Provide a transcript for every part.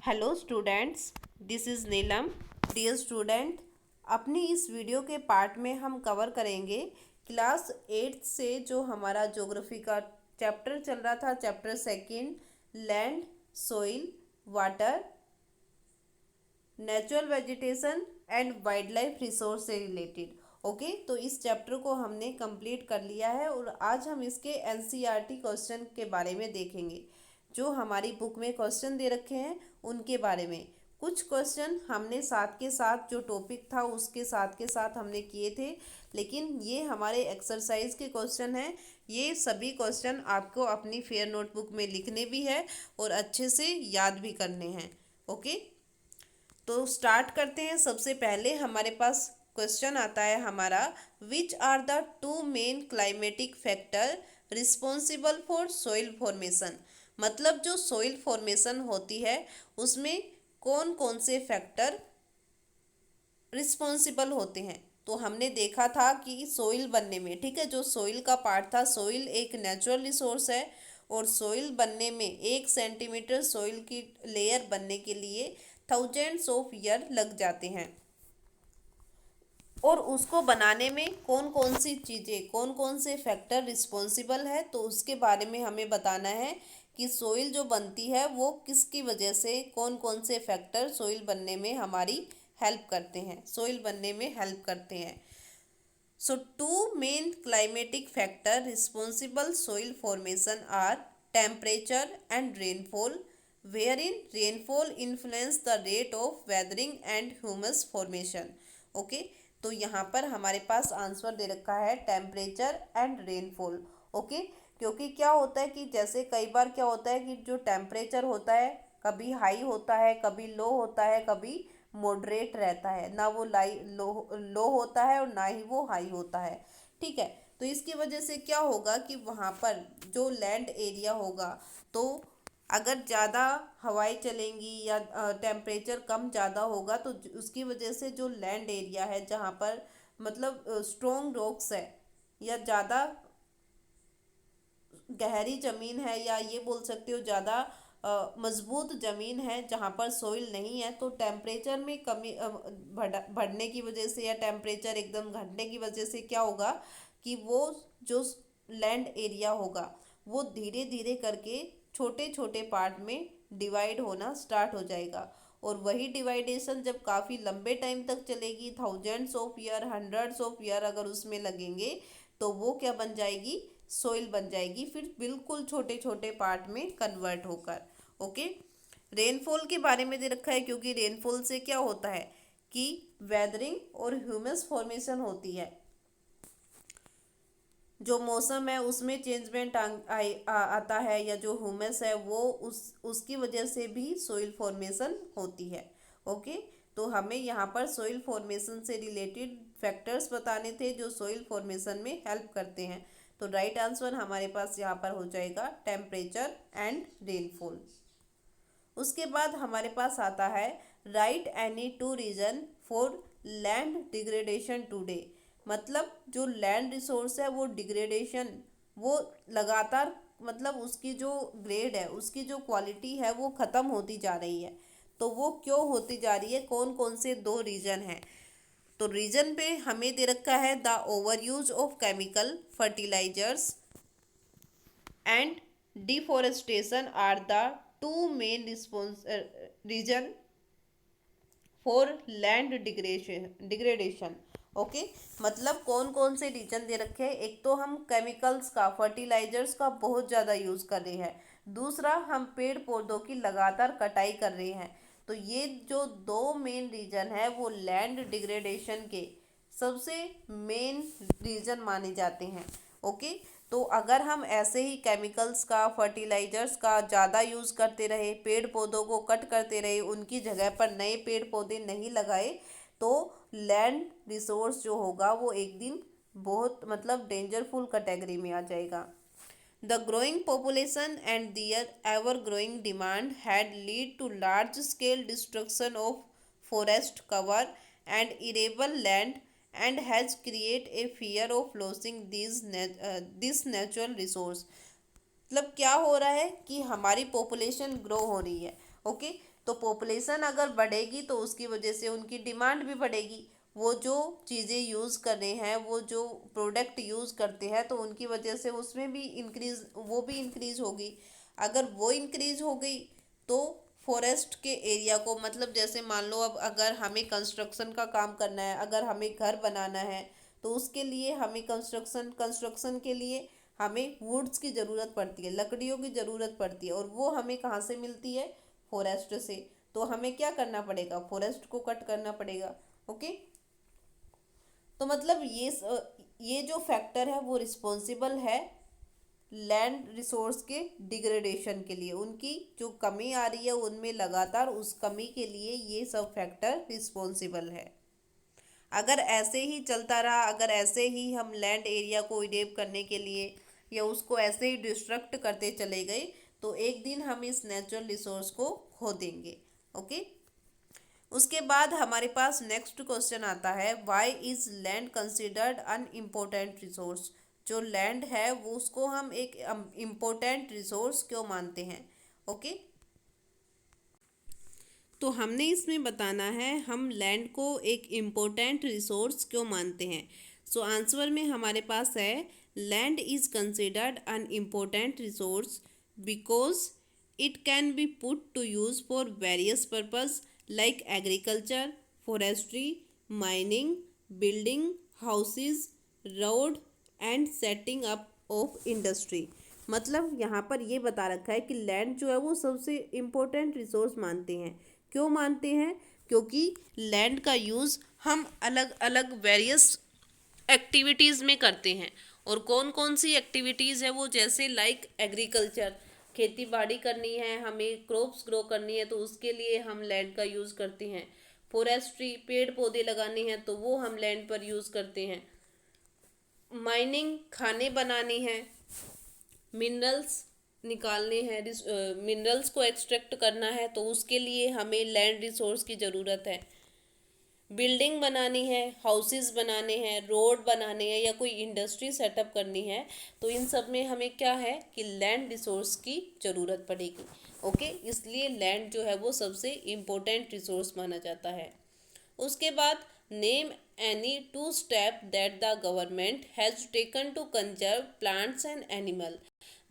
Hello students, this is Neelam. Dear student, अपनी इस video के पार्ट में हम कवर करेंगे क्लास 8 से जो हमारा ज्योग्राफी का चैप्टर चल रहा था, chapter second, land, soil, water, natural vegetation and wild life resource से रिलेटेड। ओके, तो इस चैप्टर को हमने कंप्लीट कर लिया है और आज हम इसके एनसीईआरटी क्वेश्चन के बारे में देखेंगे। जो हमारी बुक में क्वेश्चन दे रखे हैं उनके बारे में कुछ क्वेश्चन हमने साथ के साथ जो टॉपिक था उसके साथ के साथ हमने किए थे, लेकिन ये हमारे एक्सरसाइज के क्वेश्चन हैं। ये सभी क्वेश्चन आपको अपनी फेयर नोटबुक में लिखने भी है और अच्छे से याद भी करने हैं। ओके, तो स्टार्ट करते हैं। सबसे पहले हमारे पास क्वेश्चन आता है हमारा, which are the two main climatic factor responsible for soil formation. मतलब जो सोइल फॉर्मेशन होती है उसमें कौन कौन से फैक्टर रिस्पॉन्सिबल होते हैं। तो हमने देखा था कि सोइल बनने में, ठीक है, जो सोइल का पार्ट था, सोइल एक नेचुरल रिसोर्स है और सोइल बनने में 1 सेंटीमीटर सोइल की लेयर बनने के लिए थाउजेंड्स ऑफ ईयर लग जाते हैं। और उसको बनाने में कौन कौन सी चीज़ें, कौन कौन से फैक्टर रिस्पॉन्सिबल है, तो उसके बारे में हमें बताना है कि सोइल जो बनती है वो किसकी वजह से, कौन कौन से फैक्टर सोइल बनने में हमारी हेल्प करते हैं, सोइल बनने में हेल्प करते हैं। So two main climatic factors responsible soil formation are temperature and rainfall, wherein rainfall influence the rate of weathering and humus formation. Okay, तो यहाँ पर हमारे पास आंसर दे रखा है टेम्परेचर एंड रेनफॉल। ओके, क्योंकि क्या होता है कि जैसे कई बार क्या होता है कि जो टेम्परेचर होता है कभी हाई होता है, कभी लो होता है, कभी मॉडरेट रहता है, ना वो लो होता है और ना ही वो हाई होता है। ठीक है, तो इसकी वजह से क्या होगा कि वहाँ पर जो लैंड एरिया होगा, तो अगर ज़्यादा हवाएं चलेंगी या टेम्परेचर कम ज़्यादा होगा तो उसकी वजह से जो लैंड एरिया है जहाँ पर मतलब स्ट्रॉन्ग रॉक्स है या ज़्यादा गहरी ज़मीन है, या ये बोल सकते हो ज़्यादा मजबूत ज़मीन है जहाँ पर सोइल नहीं है, तो टेम्परेचर में कमी बढ़ने की वजह से या टेम्परेचर एकदम घटने की वजह से क्या होगा कि वो जो लैंड एरिया होगा वो धीरे धीरे करके छोटे छोटे पार्ट में डिवाइड होना स्टार्ट हो जाएगा। और वही डिवाइडेशन जब काफ़ी लंबे टाइम तक चलेगी, thousands of year, hundreds of year अगर उसमें लगेंगे, तो वो क्या बन जाएगी, सोइल बन जाएगी, फिर बिल्कुल छोटे छोटे पार्ट में कन्वर्ट होकर। ओके, रेनफॉल के बारे में दे रखा है क्योंकि रेनफॉल से क्या होता है कि वेदरिंग और ह्यूमस फॉर्मेशन होती है। जो मौसम है उसमें चेंजमेंट आता है, या जो ह्यूमस है वो उसकी वजह से भी सोइल फॉर्मेशन होती है। ओके, तो हमें यहाँ पर सोइल फॉर्मेशन से रिलेटेड फैक्टर्स बताने थे जो सोइल फॉर्मेशन में हेल्प करते हैं। तो राइट आंसर हमारे पास यहाँ पर हो जाएगा टेम्परेचर एंड रेनफॉल। उसके बाद हमारे पास आता है, right any two reason for land degradation today. मतलब जो लैंड रिसोर्स है वो डिग्रेडेशन, वो लगातार मतलब उसकी जो ग्रेड है, उसकी जो क्वालिटी है वो ख़त्म होती जा रही है। तो वो क्यों होती जा रही है, कौन कौन से दो रीजन हैं। तो रीजन पे हमें दे रखा है, the over use of chemical fertilisers and deforestation are the two main reason for land degradation. Okay, मतलब कौन कौन से रीजन दे रखे हैं। एक तो हम केमिकल्स का, फर्टिलाइजर्स का बहुत ज़्यादा यूज़ कर रहे हैं, दूसरा हम पेड़ पौधों की लगातार कटाई कर रहे हैं। तो ये जो दो मेन रीजन है वो लैंड डिग्रेडेशन के सबसे मेन रीजन माने जाते हैं। ओके, तो अगर हम ऐसे ही केमिकल्स का, फर्टिलाइजर्स का ज़्यादा यूज़ करते रहे, पेड़ पौधों को कट करते रहे, उनकी जगह पर नए पेड़ पौधे नहीं लगाए, तो लैंड रिसोर्स जो होगा वो एक दिन बहुत मतलब डेंजरफुल कैटेगरी में आ जाएगा। The growing population and their ever-growing demand had led to large-scale destruction of forest cover and arable land and has created a fear of losing this natural resource। मतलब क्या हो रहा है कि हमारी पॉपुलेशन ग्रो हो रही है। ओके, तो पॉपुलेशन अगर बढ़ेगी तो उसकी वजह से उनकी डिमांड भी बढ़ेगी। वो जो चीज़ें यूज़ कर रहे हैं, वो जो प्रोडक्ट यूज़ करते हैं, तो उनकी वजह से उसमें भी इंक्रीज, वो भी इंक्रीज होगी। अगर वो इंक्रीज हो गई तो फॉरेस्ट के एरिया को, मतलब जैसे मान लो अब अगर हमें कंस्ट्रक्शन का काम करना है, अगर हमें घर बनाना है, तो उसके लिए हमें कंस्ट्रक्शन के लिए हमें वुड्स की ज़रूरत पड़ती है, लकड़ियों की ज़रूरत पड़ती है, और वो हमें कहाँ से मिलती है? फॉरेस्ट से। तो हमें क्या करना पड़ेगा? फॉरेस्ट को कट करना पड़ेगा। ओके, तो मतलब ये जो फैक्टर है वो रिस्पॉन्सिबल है लैंड रिसोर्स के डिग्रेडेशन के लिए। उनकी जो कमी आ रही है उनमें लगातार, उस कमी के लिए ये सब फैक्टर रिस्पॉन्सिबल है। अगर ऐसे ही चलता रहा, अगर ऐसे ही हम लैंड एरिया को इरेप करने के लिए या उसको ऐसे ही डिस्ट्रक्ट करते चले गए, तो एक दिन हम इस नेचुरल रिसोर्स को खो देंगे। ओके, उसके बाद हमारे पास नेक्स्ट क्वेश्चन आता है, why is land considered an important resource. जो लैंड है वो उसको हम एक इम्पोर्टेंट रिसोर्स क्यों मानते हैं? ओके, तो हमने इसमें बताना है हम लैंड को एक इम्पोर्टेंट रिसोर्स क्यों मानते हैं। सो आंसर में हमारे पास है, land is considered an important resource because it can be put to use for various purpose like agriculture, forestry, mining, building houses, road and setting up of industry. मतलब यहाँ पर ये बता रखा है कि लैंड जो है वो सबसे इम्पोर्टेंट रिसोर्स मानते हैं। क्यों मानते हैं? क्योंकि लैंड का यूज़ हम अलग अलग वेरियस एक्टिविटीज़ में करते हैं। और कौन कौन सी एक्टिविटीज़ है वो? जैसे लाइक एग्रीकल्चर, खेती बाड़ी करनी है, हमें क्रॉप्स ग्रो करनी है, तो उसके लिए हम लैंड का यूज़ करते हैं। फॉरेस्ट्री, पेड़ पौधे लगाने हैं तो वो हम लैंड पर यूज़ करते हैं। माइनिंग, खाने बनाने हैं, मिनरल्स निकालने हैं, मिनरल्स को एक्सट्रैक्ट करना है, तो उसके लिए हमें लैंड रिसोर्स की ज़रूरत है। बिल्डिंग बनानी है, हाउसेस बनाने हैं, रोड बनाने हैं, या कोई इंडस्ट्री सेटअप करनी है, तो इन सब में हमें क्या है कि लैंड रिसोर्स की ज़रूरत पड़ेगी। ओके, इसलिए लैंड जो है वो सबसे इम्पोर्टेंट रिसोर्स माना जाता है। उसके बाद, name any two step that the government has taken to conserve plants and animal.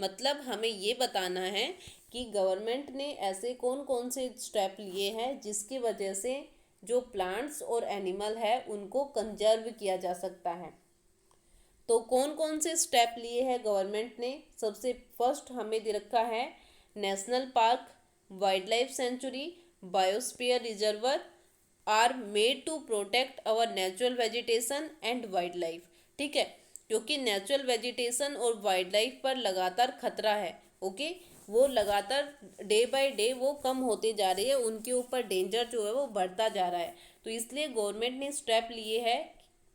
मतलब हमें ये बताना है कि गवर्नमेंट ने ऐसे कौन कौन से स्टेप लिए हैं जिसकी वजह से जो प्लांट्स और एनिमल है उनको कंजर्व किया जा सकता है। तो कौन कौन से स्टेप लिए हैं गवर्नमेंट ने? सबसे फर्स्ट हमें दे रखा है, national park, wild life sanctuary, biosphere reserves are made to protect our natural vegetation and wild life. ठीक है, क्योंकि नेचुरल वेजिटेशन और वाइल्ड लाइफ पर लगातार खतरा है। ओके, वो लगातार डे बाय डे वो कम होते जा रही है, उनके ऊपर डेंजर जो है वो बढ़ता जा रहा है। तो इसलिए गवर्नमेंट ने स्टेप लिए हैं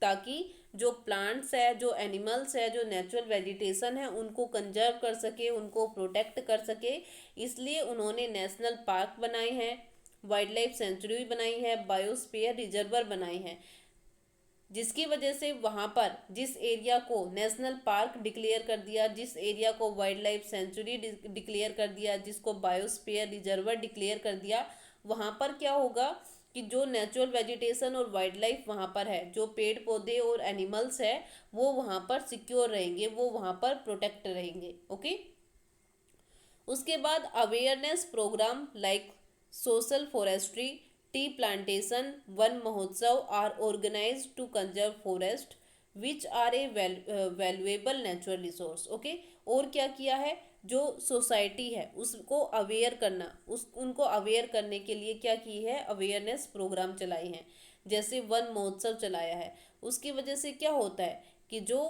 ताकि जो प्लांट्स है, जो एनिमल्स है, जो नेचुरल वेजिटेशन है, उनको कंजर्व कर सके, उनको प्रोटेक्ट कर सके। इसलिए उन्होंने नेशनल पार्क बनाए हैं, वाइल्ड लाइफ सेंचुरी बनाई है, बायोस्फीयर रिजर्वर बनाई है, जिसकी वजह से वहाँ पर जिस एरिया को नेशनल पार्क डिक्लेयर कर दिया, जिस एरिया को वाइल्ड लाइफ सेंचुरी डिक्लेयर कर दिया, जिसको बायोस्फीयर रिजर्वर डिक्लेयर कर दिया, वहाँ पर क्या होगा कि जो नेचुरल वेजिटेशन और वाइल्ड लाइफ वहाँ पर है, जो पेड़ पौधे और एनिमल्स है, वो वहाँ पर सिक्योर रहेंगे, वो वहाँ पर प्रोटेक्ट रहेंगे। ओके, उसके बाद awareness programme like social forestry, tree plantation, Van Mahotsav are organised to conserve forest which are a valuable natural resource. Okay, और क्या किया है? जो सोसाइटी है उसको अवेयर करना, उनको अवेयर करने के लिए क्या की है? अवेयरनेस प्रोग्राम चलाए हैं, जैसे वन महोत्सव चलाया है। उसकी वजह से क्या होता है कि जो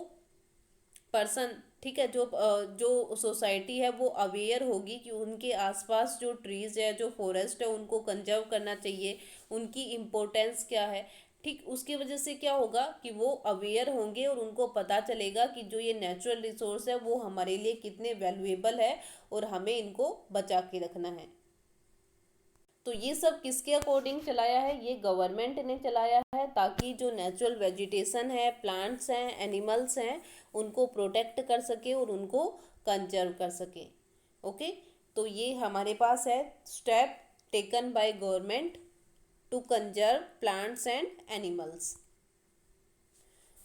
पर्सन, ठीक है, जो सोसाइटी है वो अवेयर होगी कि उनके आसपास जो ट्रीज़ है, जो फॉरेस्ट है, उनको कंजर्व करना चाहिए, उनकी इम्पोर्टेंस क्या है। ठीक, उसकी वजह से क्या होगा कि वो अवेयर होंगे और उनको पता चलेगा कि जो ये नेचुरल रिसोर्स है वो हमारे लिए कितने वैल्यूएबल है और हमें इनको बचा के रखना है। तो ये सब किसके अकॉर्डिंग चलाया है? ये गवर्नमेंट ने चलाया है, ताकि जो नेचुरल वेजिटेशन है, प्लांट्स हैं, एनिमल्स हैं, उनको प्रोटेक्ट कर सके और उनको कंजर्व कर सके। ओके, तो ये हमारे पास है step taken by government to conserve plants and animals।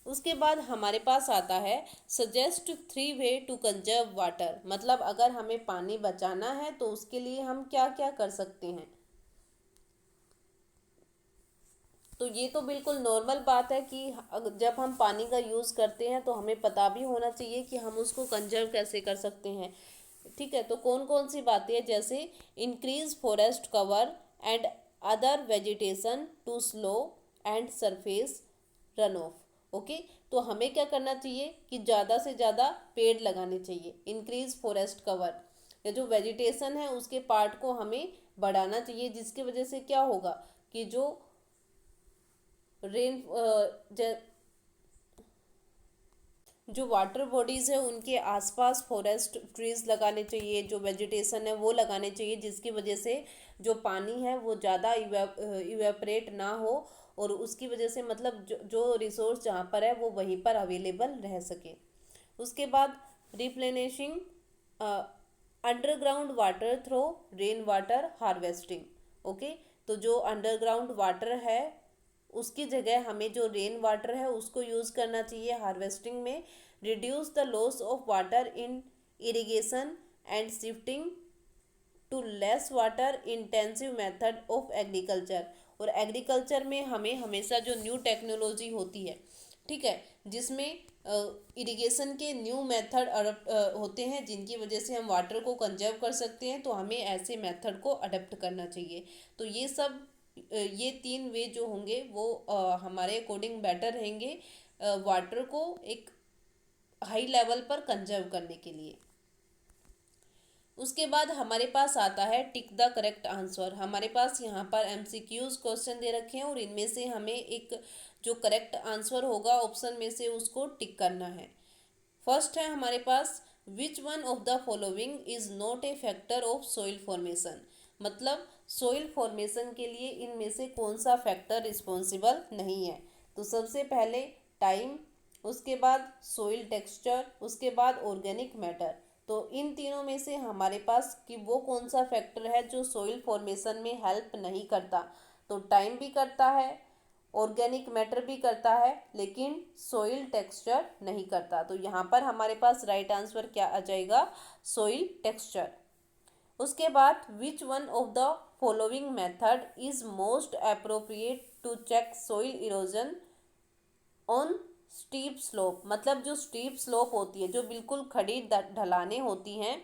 उसके बाद हमारे पास आता है suggest 3 way to conserve water, मतलब अगर हमें पानी बचाना है तो उसके लिए हम क्या क्या कर सकते हैं। तो ये तो बिल्कुल नॉर्मल बात है कि जब हम पानी का यूज़ करते हैं तो हमें पता भी होना चाहिए कि हम उसको कंजर्व कैसे कर सकते हैं। ठीक है, तो कौन कौन सी बातें हैं, जैसे increase forest cover and other vegetation to slow and surface run off. Okay, तो हमें क्या करना चाहिए कि ज़्यादा से ज़्यादा पेड़ लगाने चाहिए। इंक्रीज फॉरेस्ट कवर, या जो वेजिटेशन है उसके पार्ट को हमें बढ़ाना चाहिए, जिसकी वजह से क्या होगा कि जो रेन जो वाटर बॉडीज़ है उनके आसपास फॉरेस्ट ट्रीज लगाने चाहिए, जो वेजिटेशन है वो लगाने चाहिए, जिसकी वजह से जो पानी है वो ज़्यादा इवेपरेट ना हो और उसकी वजह से मतलब जो रिसोर्स जहाँ पर है वो वहीं पर अवेलेबल रह सके। उसके बाद replenishing underground water through rain water harvesting. Okay, तो जो अंडरग्राउंड वाटर है उसकी जगह हमें जो रेन वाटर है उसको यूज़ करना चाहिए हार्वेस्टिंग में। Reduce the loss of water in irrigation and shifting to less water intensive method of agriculture. और एग्रीकल्चर में हमें हमेशा जो न्यू टेक्नोलॉजी होती है, ठीक है, जिसमें इरिगेशन के न्यू मेथड होते हैं जिनकी वजह से हम वाटर को कंजर्व कर सकते हैं, तो हमें ऐसे मेथड को अडप्ट करना चाहिए। तो ये 3 वे जो होंगे वो हमारे अकॉर्डिंग बेटर रहेंगे वाटर को एक हाई लेवल पर कंजर्व करने के लिए। उसके बाद हमारे पास आता है टिक द करेक्ट आंसर। हमारे पास यहाँ पर एमसीक्यूज क्वेश्चन दे रखे हैं और इनमें से हमें एक जो करेक्ट आंसर होगा ऑप्शन में से उसको टिक करना है। फर्स्ट है हमारे पास which one of the following is not a factor of soil formation, मतलब सोइल फॉर्मेशन के लिए इनमें से कौन सा फैक्टर रिस्पॉन्सिबल नहीं है। तो सबसे पहले टाइम, उसके बाद सोइल टेक्सचर, उसके बाद ऑर्गेनिक मैटर। तो इन तीनों में से हमारे पास कि वो कौन सा फैक्टर है जो सोइल फॉर्मेशन में हेल्प नहीं करता। तो टाइम भी करता है, ऑर्गेनिक मैटर भी करता है, लेकिन सोइल टेक्सचर नहीं करता। तो यहाँ पर हमारे पास राइट आंसर क्या आ जाएगा, सोइल टेक्सचर। उसके बाद which one of the following method is most appropriate to check soil erosion on steep slope, मतलब जो स्टीप स्लोप होती है, जो बिल्कुल खड़ी ढलानें होती हैं,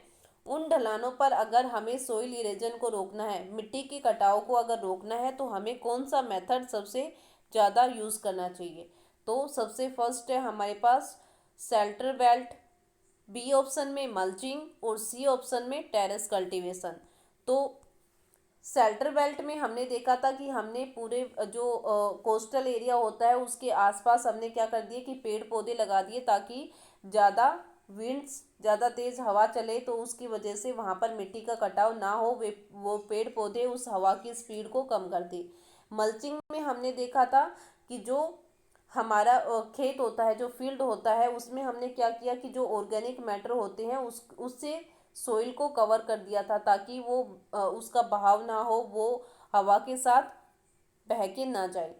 उन ढलानों पर अगर हमें सोइल इरोजन को रोकना है, मिट्टी के कटाव को अगर रोकना है, तो हमें कौन सा मेथड सबसे ज़्यादा यूज़ करना चाहिए। तो सबसे फर्स्ट है हमारे पास शेल्टर बेल्ट, बी ऑप्शन में मल्चिंग और सी ऑप्शन में टेरेस कल्टीवेशन। तो शेल्टर बेल्ट में हमने देखा था कि हमने पूरे जो कोस्टल एरिया होता है उसके आसपास हमने क्या कर दिए कि पेड़ पौधे लगा दिए, ताकि ज़्यादा विंड्स, ज़्यादा तेज़ हवा चले तो उसकी वजह से वहाँ पर मिट्टी का कटाव ना हो, वे वो पेड़ पौधे उस हवा की स्पीड को कम कर दे। मल्चिंग में हमने देखा था कि जो हमारा खेत होता है, जो फील्ड होता है, उसमें हमने क्या किया कि जो ऑर्गेनिक मैटर होते हैं उससे सोइल को कवर कर दिया था, ताकि वो उसका बहाव ना हो, वो हवा के साथ बह के ना जाए।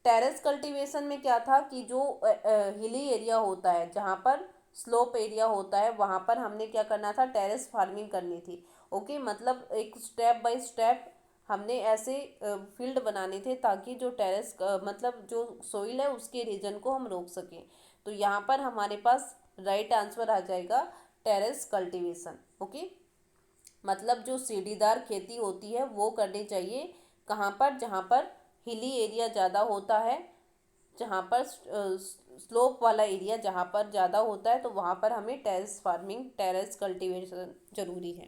टेरेस कल्टीवेशन में क्या था कि जो हिली एरिया होता है, जहाँ पर स्लोप एरिया होता है, वहाँ पर हमने क्या करना था, टेरेस फार्मिंग करनी थी। ओके, मतलब एक स्टेप बाय स्टेप हमने ऐसे फील्ड बनाने थे ताकि जो टेरेस मतलब जो सोइल है उसके रीजन को हम रोक सकें। तो यहाँ पर हमारे पास राइट आंसर आ जाएगा टेरेस कल्टीवेशन। ओके, मतलब जो सीढ़ीदार खेती होती है वो करनी चाहिए कहाँ पर, जहाँ पर हिली एरिया ज़्यादा होता है, जहाँ पर स्लोप वाला एरिया जहाँ पर ज़्यादा होता है, तो वहाँ पर हमें टेरेस फार्मिंग, टेरेस कल्टीवेशन जरूरी है।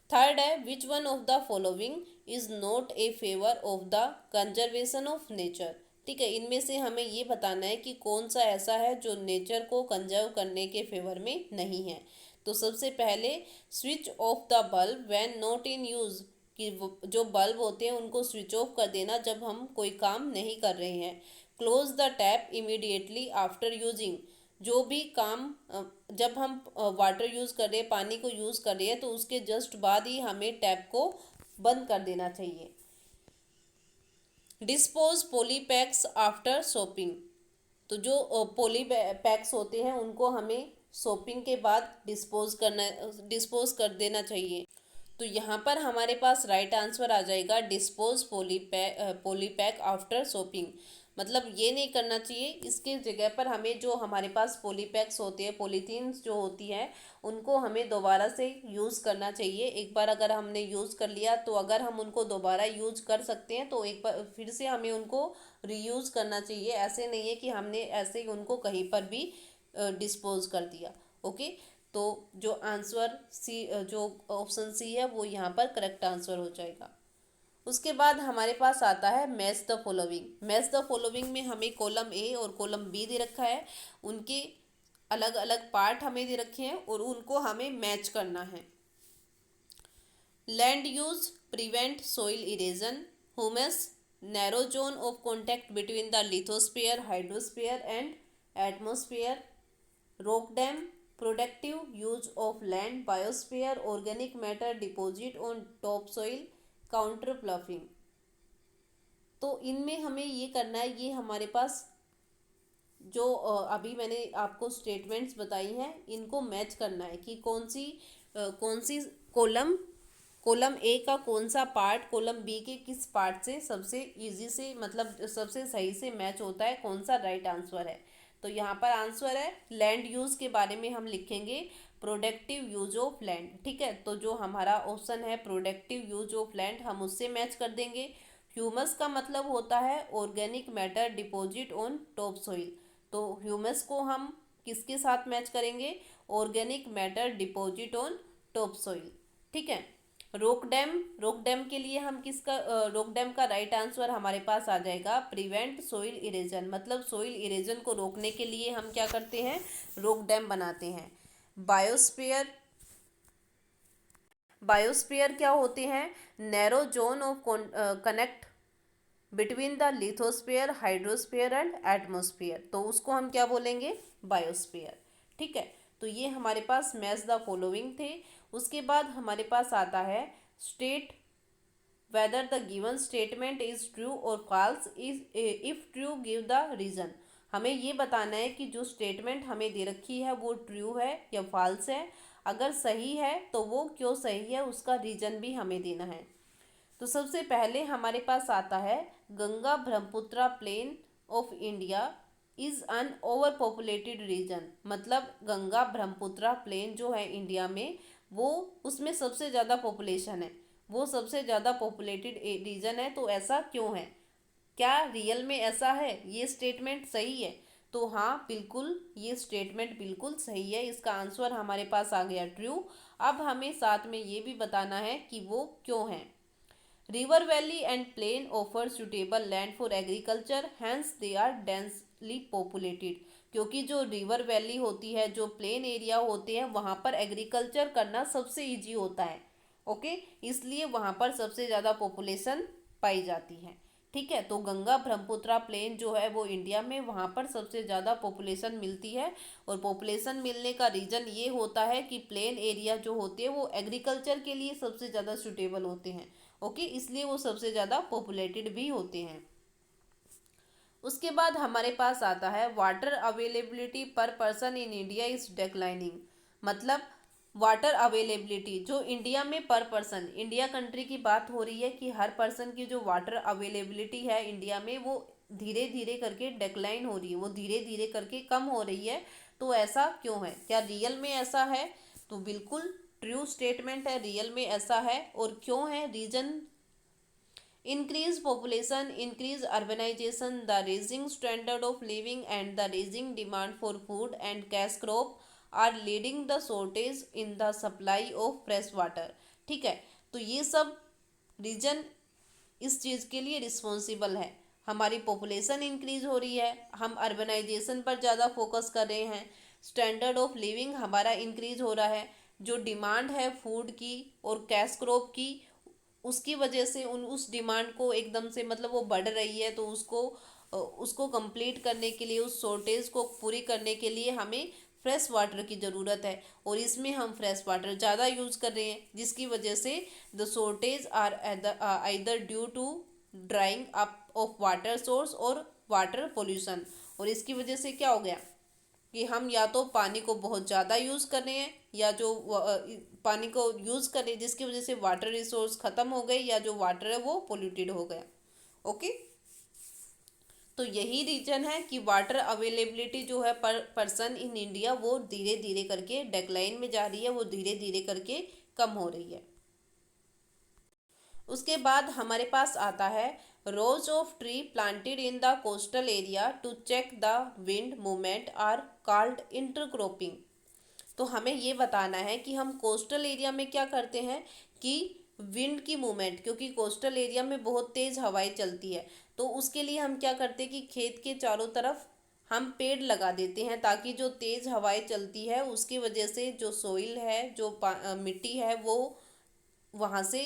थर्ड है विच one of the following is not A favour of the conservation of nature. ठीक है, इनमें से हमें ये बताना है कि कौन सा ऐसा है जो नेचर को कंजर्व करने के फेवर में नहीं है। तो सबसे पहले switch off the bulb when not in use, कि जो बल्ब होते हैं उनको स्विच ऑफ कर देना जब हम कोई काम नहीं कर रहे हैं। Close the tap immediately after using, जो भी काम जब हम वाटर यूज़ कर रहे हैं, पानी को यूज़ कर रहे हैं, तो उसके जस्ट बाद ही हमें टैप को बंद कर देना चाहिए। डिस्पोज पॉलीपैक्स आफ्टर सोपिंग, तो जो पॉली पैक्स होते हैं उनको हमें सोपिंग के बाद डिस्पोज कर देना चाहिए। तो यहाँ पर हमारे पास राइट आंसर आ जाएगा डिस्पोज पॉलीपैक आफ्टर सोपिंग। मतलब ये नहीं करना चाहिए, इसके जगह पर हमें जो हमारे पास पॉलीपैक्स होते हैं, पॉलीथीन्स जो होती हैं, उनको हमें दोबारा से यूज़ करना चाहिए। एक बार अगर हमने यूज़ कर लिया तो अगर हम उनको दोबारा यूज़ कर सकते हैं तो एक बार फिर से हमें उनको रीयूज़ करना चाहिए। ऐसे नहीं है कि हमने ऐसे ही उनको कहीं पर भी डिस्पोज कर दिया। ओके, तो जो आंसर सी, जो ऑप्शन सी है वो यहाँ पर करेक्ट आंसर हो जाएगा। उसके बाद हमारे पास आता है match the following. Match the following में हमें कॉलम ए और कॉलम बी दे रखा है, उनके अलग अलग पार्ट हमें दे रखे हैं और उनको हमें मैच करना है। Land use prevent soil erosion, humus, narrow zone of contact between the lithosphere, hydrosphere and atmosphere, rock dam, productive use of land, biosphere, organic matter deposit on top soil, counter ploughing. तो इनमें हमें ये करना है, ये हमारे पास जो अभी मैंने आपको स्टेटमेंट्स बताई हैं इनको मैच करना है कि कौन सी कॉलम कॉलम ए का कौन सा पार्ट कॉलम बी के किस पार्ट से सबसे इजी से, मतलब सबसे सही से मैच होता है, कौन सा राइट आंसर है। तो यहाँ पर आंसर है लैंड यूज़ के बारे में हम लिखेंगे प्रोडक्टिव यूज ऑफ लैंड। ठीक है, तो जो हमारा ऑप्शन है प्रोडक्टिव यूज ऑफ लैंड हम उससे मैच कर देंगे। ह्यूमस का मतलब होता है organic matter deposit on top soil, तो ह्यूमस को हम किसके साथ मैच करेंगे, organic matter deposit on top soil. ठीक है, रोक डैम के लिए हम रोक डैम का राइट आंसर हमारे पास आ जाएगा प्रिवेंट सोइल इरेजन। मतलब सोइल इरेजन को रोकने के लिए हम क्या करते हैं, रोक डैम बनाते हैं। बायोस्फीयर, बायोस्फीयर क्या होते हैं, narrow zone of connect between the lithosphere, hydrosphere and atmosphere, तो उसको हम क्या बोलेंगे, बायोस्फीयर। ठीक है, तो ये हमारे पास मैच द फॉलोइंग थे। उसके बाद हमारे पास आता है state whether the given statement is true और false, is if true give the reason. हमें ये बताना है कि जो स्टेटमेंट हमें दे रखी है वो ट्रू है या फॉल्स है। अगर सही है तो वो क्यों सही है उसका रीजन भी हमें देना है। तो सबसे पहले हमारे पास आता है Ganga Brahmaputra plain of India is an over populated region. मतलब गंगा ब्रह्मपुत्रा प्लेन जो है इंडिया में, वो उसमें सबसे ज़्यादा पॉपुलेशन है, वो सबसे ज़्यादा पॉपुलेटेड रीजन है। तो ऐसा क्यों है, क्या रियल में ऐसा है, ये स्टेटमेंट सही है। तो हाँ बिल्कुल, ये स्टेटमेंट बिल्कुल सही है, इसका आंसर हमारे पास आ गया ट्रू। अब हमें साथ में ये भी बताना है कि वो क्यों है। River valley and plain offer suitable land for agriculture, hence they are densely populated. क्योंकि जो रिवर वैली होती है, जो प्लेन एरिया होते हैं, वहाँ पर एग्रीकल्चर करना सबसे इजी होता है। ओके, इसलिए वहाँ पर सबसे ज़्यादा पॉपुलेशन पाई जाती है। ठीक है, तो गंगा ब्रह्मपुत्रा प्लेन जो है वो इंडिया में, वहाँ पर सबसे ज़्यादा पॉपुलेशन मिलती है। और पॉपुलेशन मिलने का रीज़न ये होता है कि प्लेन एरिया जो होते हैं वो एग्रीकल्चर के लिए सबसे ज़्यादा सूटेबल होते हैं। ओके, इसलिए वो सबसे ज़्यादा पॉपुलेटेड भी होते हैं। उसके बाद हमारे पास आता है वाटर अवेलेबिलिटी पर person in India is declining. मतलब वाटर अवेलेबिलिटी जो इंडिया में पर पर्सन, इंडिया कंट्री की बात हो रही है कि हर पर्सन की जो वाटर अवेलेबिलिटी है इंडिया में वो धीरे धीरे करके डिक्लाइन हो रही है, वो धीरे धीरे करके कम हो रही है। तो ऐसा क्यों है, क्या रियल में ऐसा है। तो बिल्कुल ट्रू स्टेटमेंट है, रियल में ऐसा है। और क्यों है reason, increase population, increase urbanization, the rising standard of living and the rising demand for food and cash crop are leading the shortage in the supply of fresh water। ठीक है, तो ये सब रीजन इस चीज़ के लिए रिस्पॉन्सिबल है। हमारी पॉपुलेशन इंक्रीज हो रही है, हम अर्बनाइजेशन पर ज़्यादा फोकस कर रहे हैं, स्टैंडर्ड ऑफ लिविंग हमारा इंक्रीज हो रहा है, जो डिमांड है फूड की और कैश क्रॉप की, उसकी वजह से उस डिमांड को एकदम से, मतलब वो बढ़ रही है। तो उसको कंप्लीट करने के लिए, उस शॉर्टेज को पूरी करने के लिए हमें फ्रेश वाटर की ज़रूरत है और इसमें हम फ्रेश वाटर ज़्यादा यूज़ कर रहे हैं, जिसकी वजह से the shortage are either due to drying up of water source और वाटर पोल्यूशन। और इसकी वजह से क्या हो गया कि हम या तो पानी को बहुत ज़्यादा यूज़ कर रहे हैं, या जो पानी को यूज़ कर रहे हैं जिसकी वजह से वाटर रिसोर्स ख़त्म हो गए, या जो वाटर है वो पोल्यूटेड हो गया। ओके, तो यही रीजन है कि वाटर अवेलेबिलिटी जो है पर पर्सन इन इंडिया वो धीरे धीरे करके डेक्लाइन में जा रही है, वो धीरे धीरे करके कम हो रही है। उसके बाद हमारे पास आता है rows of tree planted in the coastal area to check the wind movement are called intercropping. तो हमें ये बताना है कि हम कोस्टल एरिया में क्या करते हैं कि विंड की मूवमेंट, क्योंकि कोस्टल एरिया में बहुत तेज़ हवाएं चलती है, तो उसके लिए हम क्या करते हैं कि खेत के चारों तरफ हम पेड़ लगा देते हैं, ताकि जो तेज़ हवाएं चलती है उसकी वजह से जो सोइल है, जो मिट्टी है, वो वहाँ से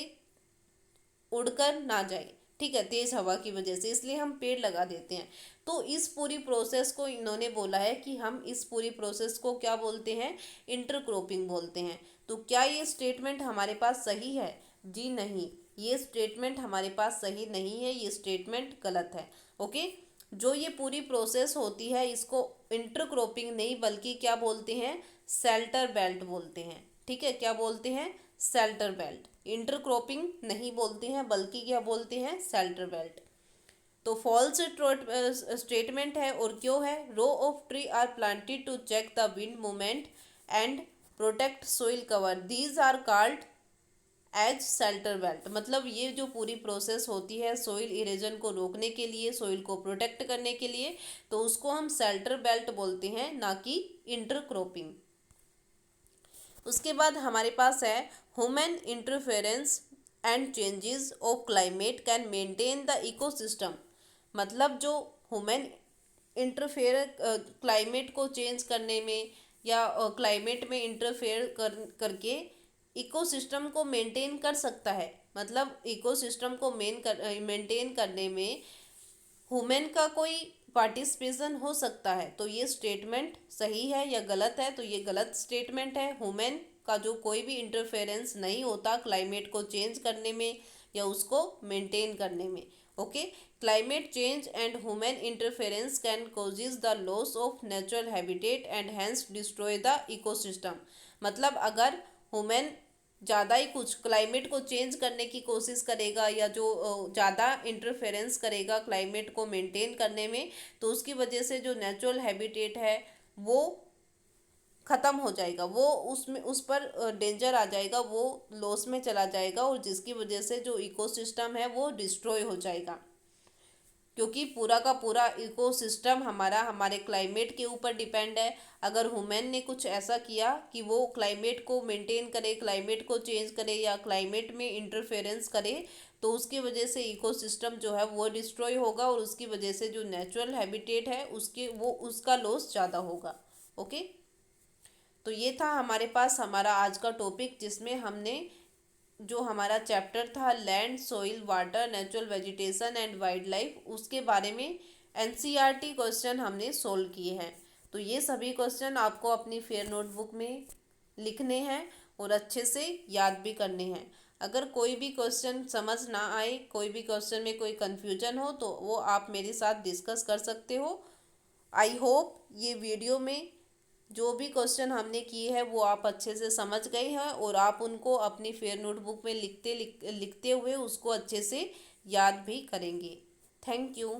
उड़कर ना जाए। ठीक है, तेज हवा की वजह से, इसलिए हम पेड़ लगा देते हैं। तो इस पूरी प्रोसेस को इन्होंने बोला है कि हम इस पूरी प्रोसेस को क्या बोलते हैं, इंटरक्रॉपिंग बोलते हैं। तो क्या ये स्टेटमेंट हमारे पास सही है? जी नहीं, ये स्टेटमेंट हमारे पास सही नहीं है, ये स्टेटमेंट गलत है। ओके, जो ये पूरी प्रोसेस होती है इसको इंटरक्रॉपिंग नहीं बल्कि क्या बोलते हैं, शेल्टर बेल्ट बोलते हैं। ठीक है, क्या बोलते हैं, शेल्टर बेल्ट। इंटरक्रॉपिंग नहीं बोलते हैं बल्कि क्या बोलते हैं, शेल्टर बेल्ट। तो फॉल्स स्टेटमेंट है, और क्यों है? Row of tree are planted to check the wind movement and protect soil cover, these are called as shelter belt. मतलब ये जो पूरी प्रोसेस होती है सोइल इरोजन को रोकने के लिए, सोइल को प्रोटेक्ट करने के लिए, तो उसको हम शेल्टर बेल्ट बोलते हैं, ना कि इंटरक्रॉपिंग। उसके बाद हमारे पास है human interference and changes of climate can maintain the ecosystem. मतलब जो ह्यूमन इंटरफेयर क्लाइमेट को चेंज करने में, या क्लाइमेट में इंटरफेयर करके इकोसिस्टम को मेंटेन कर सकता है। मतलब इकोसिस्टम को मेंटेन करने में ह्यूमन का कोई पार्टिसिपेशन हो सकता है। तो ये स्टेटमेंट सही है या गलत है? तो ये गलत स्टेटमेंट है। ह्यूमन का जो कोई भी इंटरफेरेंस नहीं होता क्लाइमेट को चेंज करने में या उसको मेंटेन करने में। Okay, climate change and human interference can causes the loss of natural habitat and hence destroy the ecosystem. मतलब अगर ह्यूमन ज़्यादा ही कुछ क्लाइमेट को चेंज करने की कोशिश करेगा, या जो ज़्यादा इंटरफेरेंस करेगा क्लाइमेट को मेंटेन करने में, तो उसकी वजह से जो नेचुरल हैबिटेट है वो ख़त्म हो जाएगा, वो उसमें उस पर डेंजर आ जाएगा, वो लॉस में चला जाएगा, और जिसकी वजह से जो इकोसिस्टम है वो डिस्ट्रॉय हो जाएगा। क्योंकि पूरा का पूरा इकोसिस्टम हमारा हमारे क्लाइमेट के ऊपर डिपेंड है। अगर ह्यूमन ने कुछ ऐसा किया कि वो क्लाइमेट को मेंटेन करे, क्लाइमेट को चेंज करे, या क्लाइमेट में इंटरफेरेंस करे, तो उसकी वजह से इकोसिस्टम जो है वो डिस्ट्रॉय होगा, और उसकी वजह से जो नेचुरल हैबिटेट है उसके वो उसका लॉस ज़्यादा होगा। ओके, तो ये था हमारे पास हमारा आज का टॉपिक, जिसमें हमने जो हमारा चैप्टर था land, soil, water, natural vegetation and wild life, उसके बारे में एनसीईआरटी क्वेश्चन हमने सोल्व किए हैं। तो ये सभी क्वेश्चन आपको अपनी फेयर नोटबुक में लिखने हैं और अच्छे से याद भी करने हैं। अगर कोई भी क्वेश्चन समझ ना आए, कोई भी क्वेश्चन में कोई कन्फ्यूजन हो, तो वो आप मेरे साथ डिस्कस कर सकते हो। आई होप ये वीडियो में जो भी क्वेश्चन हमने किए हैं वो आप अच्छे से समझ गए हैं, और आप उनको अपनी फेयर नोटबुक में लिखते हुए उसको अच्छे से याद भी करेंगे। Thank you.